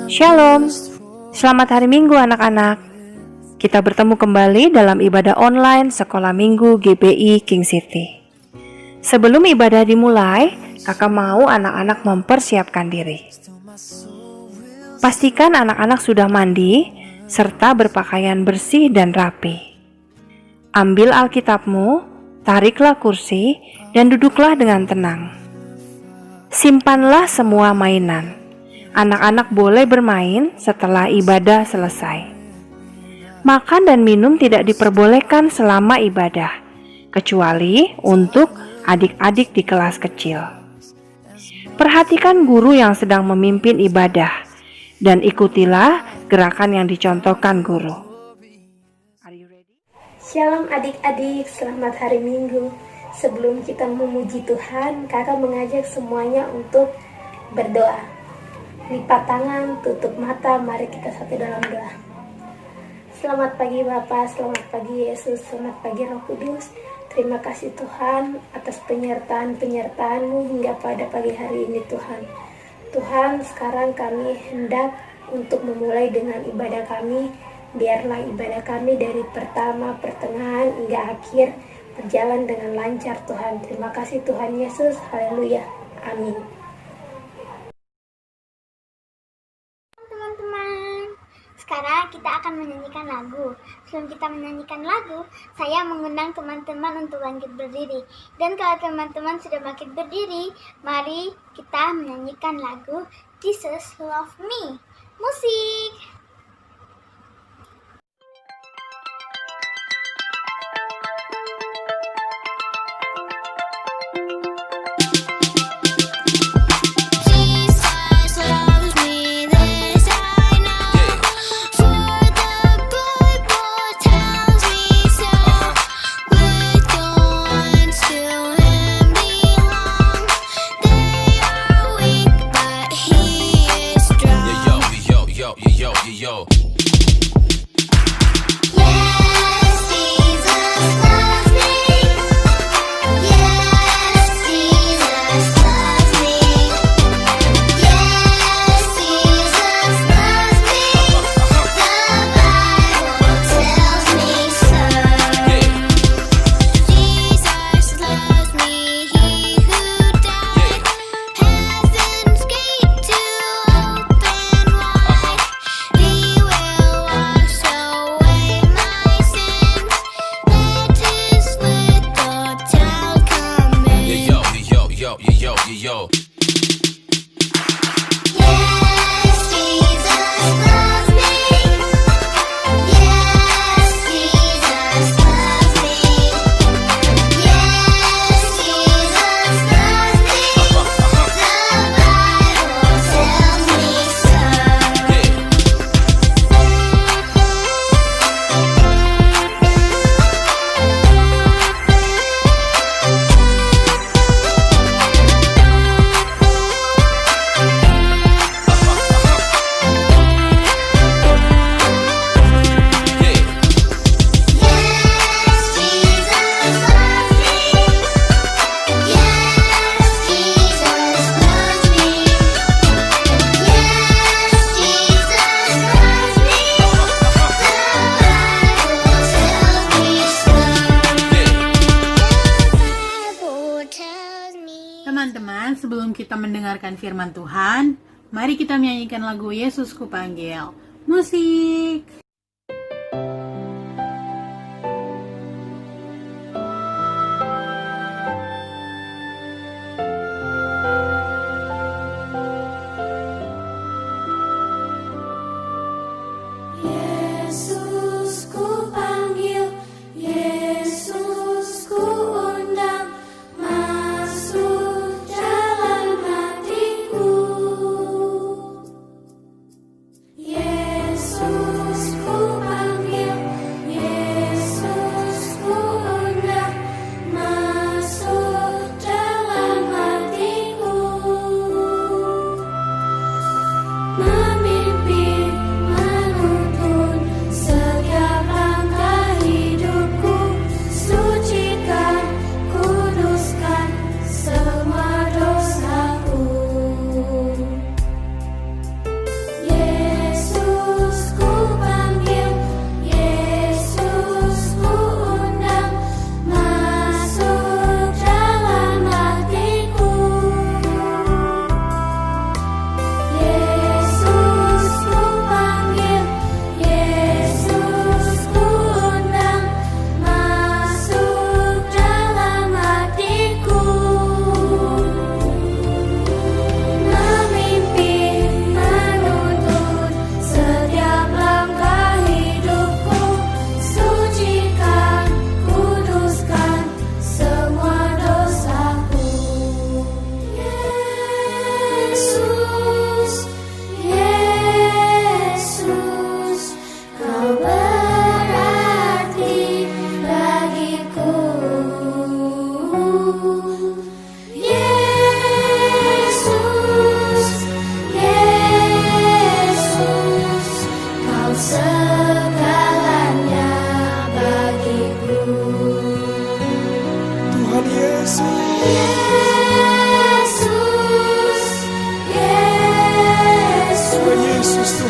Shalom, selamat hari Minggu anak-anak. Kita bertemu kembali dalam ibadah online Sekolah Minggu GBI King City. Sebelum ibadah dimulai, kakak mau anak-anak mempersiapkan diri. Pastikan anak-anak sudah mandi, serta berpakaian bersih dan rapi. Ambil Alkitabmu, tariklah kursi, dan duduklah dengan tenang. Simpanlah semua mainan. Anak-anak boleh bermain setelah ibadah selesai. Makan dan minum tidak diperbolehkan selama ibadah, kecuali untuk adik-adik di kelas kecil. Perhatikan guru yang sedang memimpin ibadah, dan ikutilah gerakan yang dicontohkan guru. Shalom adik-adik, selamat hari Minggu. Sebelum kita memuji Tuhan, kakak mengajak semuanya untuk berdoa. Lipat tangan, tutup mata, mari kita satu dalam doa. Selamat pagi Bapa, selamat pagi Yesus, selamat pagi Roh Kudus. Terima kasih Tuhan atas penyertaan-penyertaan-Mu hingga pada pagi hari ini Tuhan. Tuhan, sekarang kami hendak untuk memulai dengan ibadah kami. Biarlah ibadah kami dari pertama, pertengahan hingga akhir berjalan dengan lancar Tuhan. Terima kasih Tuhan Yesus, haleluya, amin. Teman-teman, sekarang kita akan menyanyikan lagu. Sebelum kita menyanyikan lagu, saya mengundang teman-teman untuk bangkit berdiri. Dan kalau teman-teman sudah bangkit berdiri, mari kita menyanyikan lagu Jesus Love Me. Musik! Yo. Yo. Teman-teman, sebelum kita mendengarkan firman Tuhan, mari kita menyanyikan lagu Yesus Kupanggil. Musik! Yesus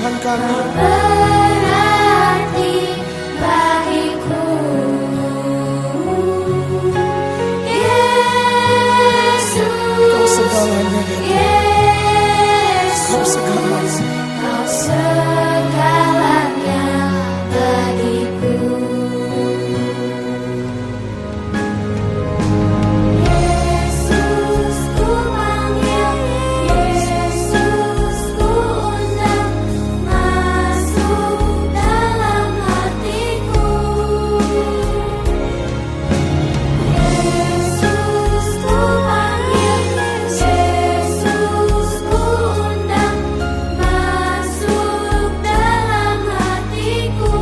Tuhan kami. berarti bagiku. Yesus, Kau segalanya, Yesus, Kau segalanya. Kau segalanya bagiku. Yesus ku panggil, Yesus ku undang, masuk dalam hatiku. Yesus ku panggil, Yesus ku undang, masuk dalam hatiku.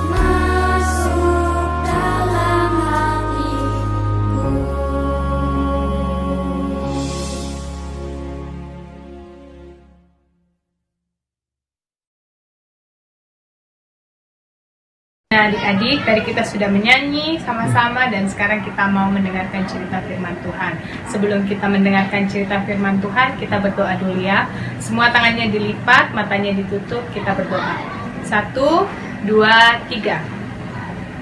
Masuk dalam hatiku. Nah, adik-adik, tadi kita sudah menyanyi sama-sama dan sekarang kita mau mendengarkan cerita firman Tuhan. Sebelum kita mendengarkan cerita firman Tuhan, kita berdoa dulu ya. Semua tangannya dilipat, matanya ditutup, kita berdoa. 1, 2, 3.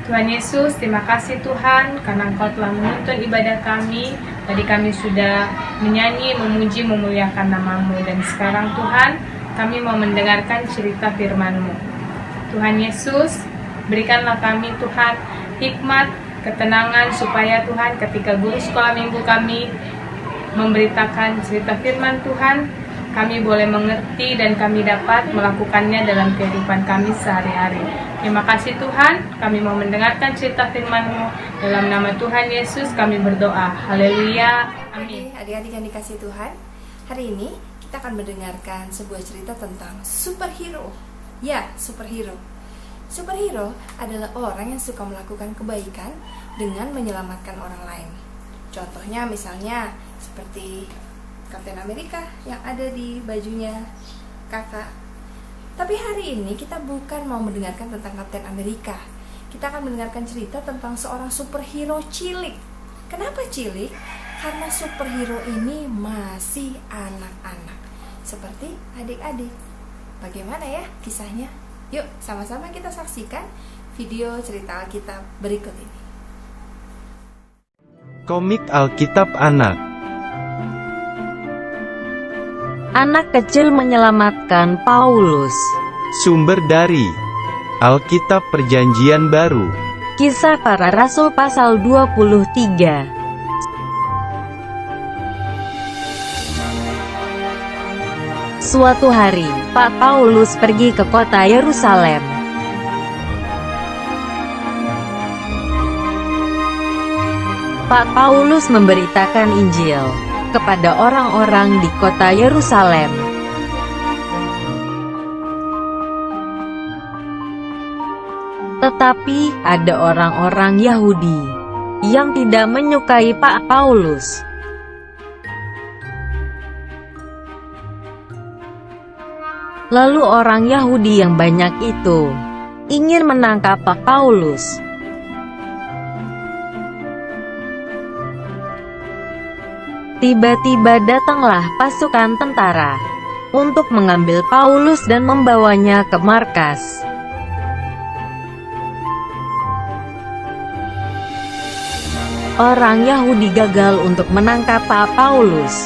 Tuhan Yesus, terima kasih Tuhan karena Engkau telah menuntun ibadah kami. Tadi kami sudah menyanyi, memuji, memuliakan nama-Mu. Dan sekarang Tuhan, kami mau mendengarkan cerita firman-Mu. Tuhan Yesus, berikanlah kami Tuhan hikmat, ketenangan supaya Tuhan ketika guru sekolah minggu kami memberitakan cerita firman Tuhan, kami boleh mengerti dan kami dapat melakukannya dalam kehidupan kami sehari-hari. Terima kasih Tuhan, kami mau mendengarkan cerita firman-Mu. Dalam nama Tuhan Yesus kami berdoa. Haleluya. Amin. Adik-adik yang dikasih Tuhan, hari ini kita akan mendengarkan sebuah cerita tentang superhero. Ya, superhero. Superhero adalah orang yang suka melakukan kebaikan dengan menyelamatkan orang lain. Contohnya misalnya seperti Kapten Amerika yang ada di bajunya kakak. Tapi hari ini kita bukan mau mendengarkan tentang Kapten Amerika. Kita akan mendengarkan cerita tentang seorang superhero cilik. Kenapa cilik? Karena superhero ini masih anak-anak, seperti adik-adik. Bagaimana ya kisahnya? Yuk sama-sama kita saksikan video cerita Alkitab berikut ini. Komik Alkitab Anak. Anak kecil menyelamatkan Paulus. Sumber dari Alkitab Perjanjian Baru. Kisah Para Rasul pasal 23. Suatu hari, Pak Paulus pergi ke kota Yerusalem. Pak Paulus memberitakan Injil kepada orang-orang di kota Yerusalem. Tetapi ada orang-orang Yahudi yang tidak menyukai Pak Paulus. Lalu orang Yahudi yang banyak itu ingin menangkap Pak Paulus. Tiba-tiba datanglah pasukan tentara untuk mengambil Paulus dan membawanya ke markas. Orang Yahudi gagal untuk menangkap Pak Paulus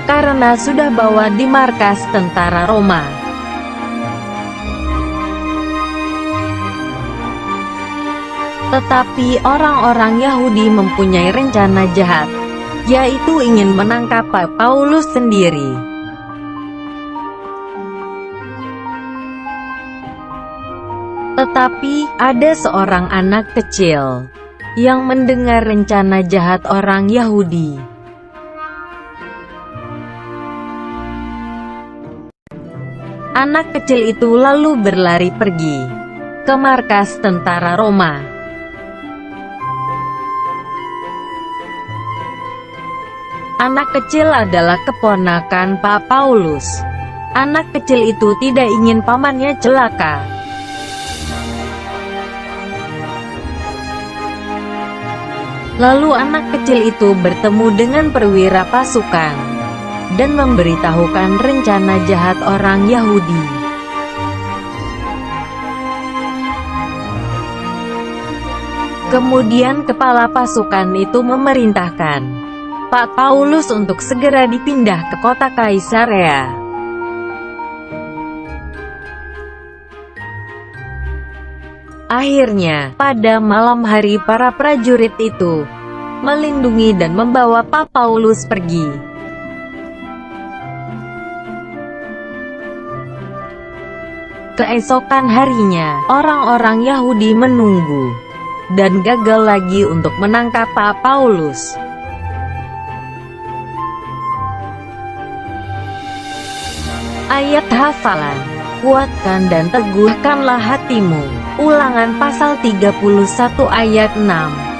karena sudah bawa di markas tentara Roma. Tetapi orang-orang Yahudi mempunyai rencana jahat, yaitu ingin menangkap Pak Paulus sendiri. Tetapi ada seorang anak kecil yang mendengar rencana jahat orang Yahudi. Anak kecil itu lalu berlari pergi ke markas tentara Roma. Anak kecil adalah keponakan Pak Paulus. Anak kecil itu tidak ingin pamannya celaka. Lalu anak kecil itu bertemu dengan perwira pasukan dan memberitahukan rencana jahat orang Yahudi. Kemudian kepala pasukan itu memerintahkan Pak Paulus untuk segera dipindah ke kota Kaisarea. Akhirnya, pada malam hari para prajurit itu melindungi dan membawa Pak Paulus pergi. Keesokan harinya, orang-orang Yahudi menunggu dan gagal lagi untuk menangkap Pak Paulus. Ayat hafalan: kuatkan dan teguhkanlah hatimu. Ulangan pasal 31 ayat 6.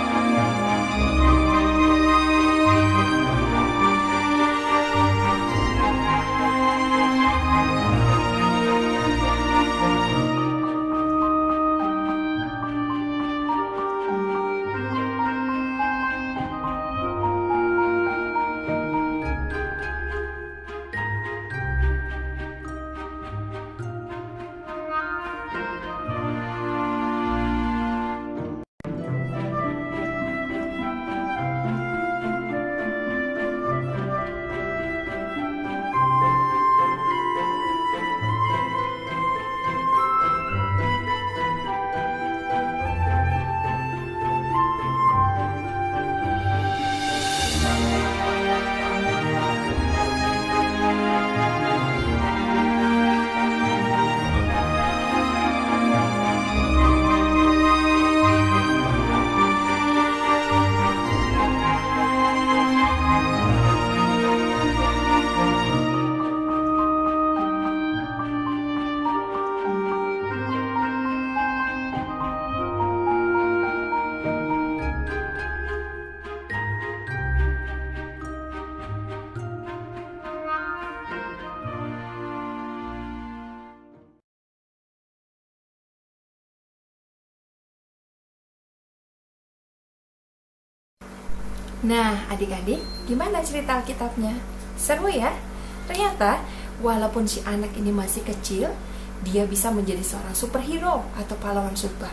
Nah, adik-adik, gimana cerita Alkitabnya? Seru ya? Ternyata, walaupun si anak ini masih kecil, dia bisa menjadi seorang superhero atau pahlawan super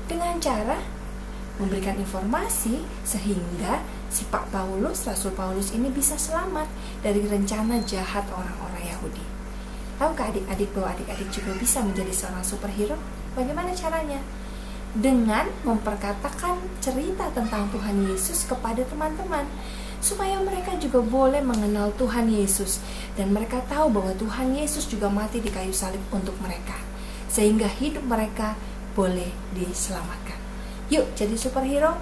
dengan cara memberikan informasi sehingga si Pak Paulus, Rasul Paulus ini bisa selamat dari rencana jahat orang-orang Yahudi. Tahukah adik-adik bahwa adik-adik juga bisa menjadi seorang superhero? Bagaimana caranya? Dengan memperkatakan cerita tentang Tuhan Yesus kepada teman-teman, supaya mereka juga boleh mengenal Tuhan Yesus, dan mereka tahu bahwa Tuhan Yesus juga mati di kayu salib untuk mereka, sehingga hidup mereka boleh diselamatkan. Yuk jadi superhero,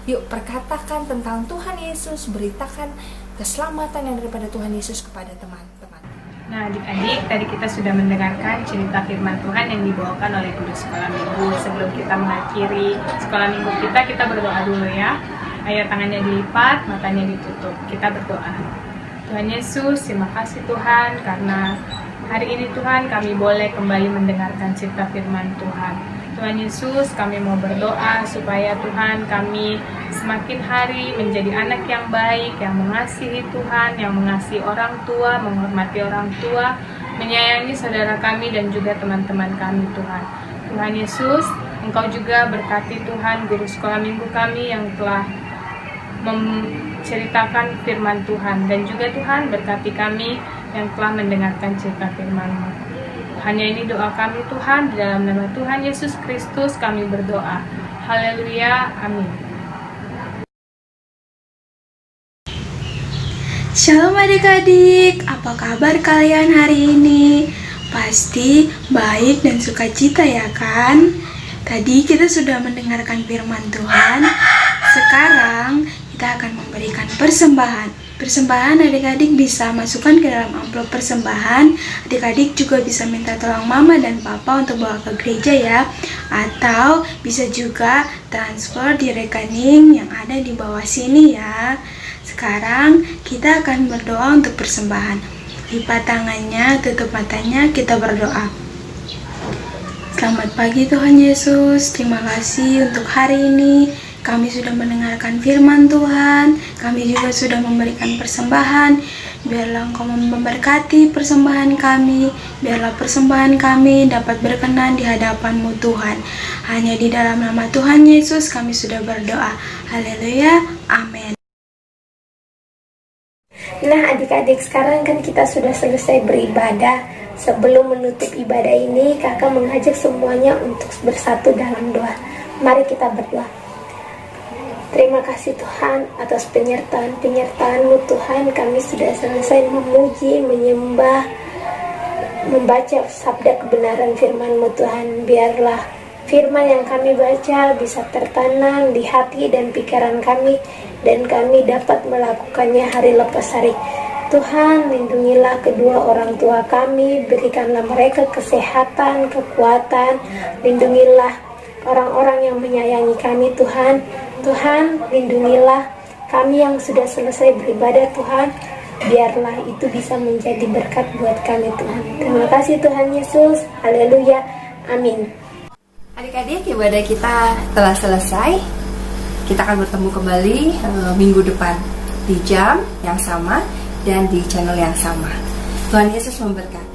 yuk perkatakan tentang Tuhan Yesus, beritakan keselamatan yang daripada Tuhan Yesus kepada teman-teman. Nah, adik-adik, tadi kita sudah mendengarkan cerita firman Tuhan yang dibawakan oleh guru sekolah minggu. Sebelum kita mengakhiri sekolah minggu kita berdoa dulu ya. Ayo tangannya dilipat, matanya ditutup. Kita berdoa. Tuhan Yesus, terima kasih Tuhan, karena hari ini Tuhan kami boleh kembali mendengarkan cerita firman Tuhan. Tuhan Yesus, kami mau berdoa supaya Tuhan kami semakin hari menjadi anak yang baik, yang mengasihi Tuhan, yang mengasihi orang tua, menghormati orang tua, menyayangi saudara kami dan juga teman-teman kami Tuhan. Tuhan Yesus, Engkau juga berkati Tuhan guru sekolah minggu kami yang telah menceritakan firman Tuhan, dan juga Tuhan berkati kami yang telah mendengarkan cerita firman-Mu. Hanya ini doa kami Tuhan, di dalam nama Tuhan Yesus Kristus kami berdoa. Haleluya, amin. Shalom adik-adik, apa kabar kalian hari ini? Pasti baik dan sukacita ya kan? Tadi kita sudah mendengarkan firman Tuhan. Sekarang kita akan memberikan persembahan. Persembahan adik-adik bisa masukkan ke dalam amplop persembahan. Adik-adik juga bisa minta tolong mama dan papa untuk bawa ke gereja ya. Atau bisa juga transfer di rekening yang ada di bawah sini ya. Sekarang kita akan berdoa untuk persembahan. Lipat tangannya, tutup matanya, kita berdoa. Selamat pagi Tuhan Yesus, terima kasih untuk hari ini. Kami sudah mendengarkan firman Tuhan, kami juga sudah memberikan persembahan. Biarlah Engkau memberkati persembahan kami, biarlah persembahan kami dapat berkenan di hadapan-Mu Tuhan. Hanya di dalam nama Tuhan Yesus kami sudah berdoa. Haleluya, amin. Nah adik-adik, sekarang kan kita sudah selesai beribadah. Sebelum menutup ibadah ini, kakak mengajak semuanya untuk bersatu dalam doa. Mari kita berdoa. Terima kasih Tuhan atas penyertaan-Mu Tuhan. Kami sudah selesai memuji, menyembah, membaca sabda kebenaran firman-Mu Tuhan. Biarlah firman yang kami baca bisa tertanam di hati dan pikiran kami, dan kami dapat melakukannya hari lepas hari. Tuhan, lindungilah kedua orang tua kami, berikanlah mereka kesehatan, kekuatan, lindungilah orang-orang yang menyayangi kami Tuhan. Tuhan, lindungilah kami yang sudah selesai beribadah Tuhan, biarlah itu bisa menjadi berkat buat kami Tuhan. Terima kasih Tuhan Yesus, haleluya, amin. Adik-adik, ibadah kita telah selesai. Kita akan bertemu kembali minggu depan di jam yang sama dan di channel yang sama. Tuhan Yesus memberkati.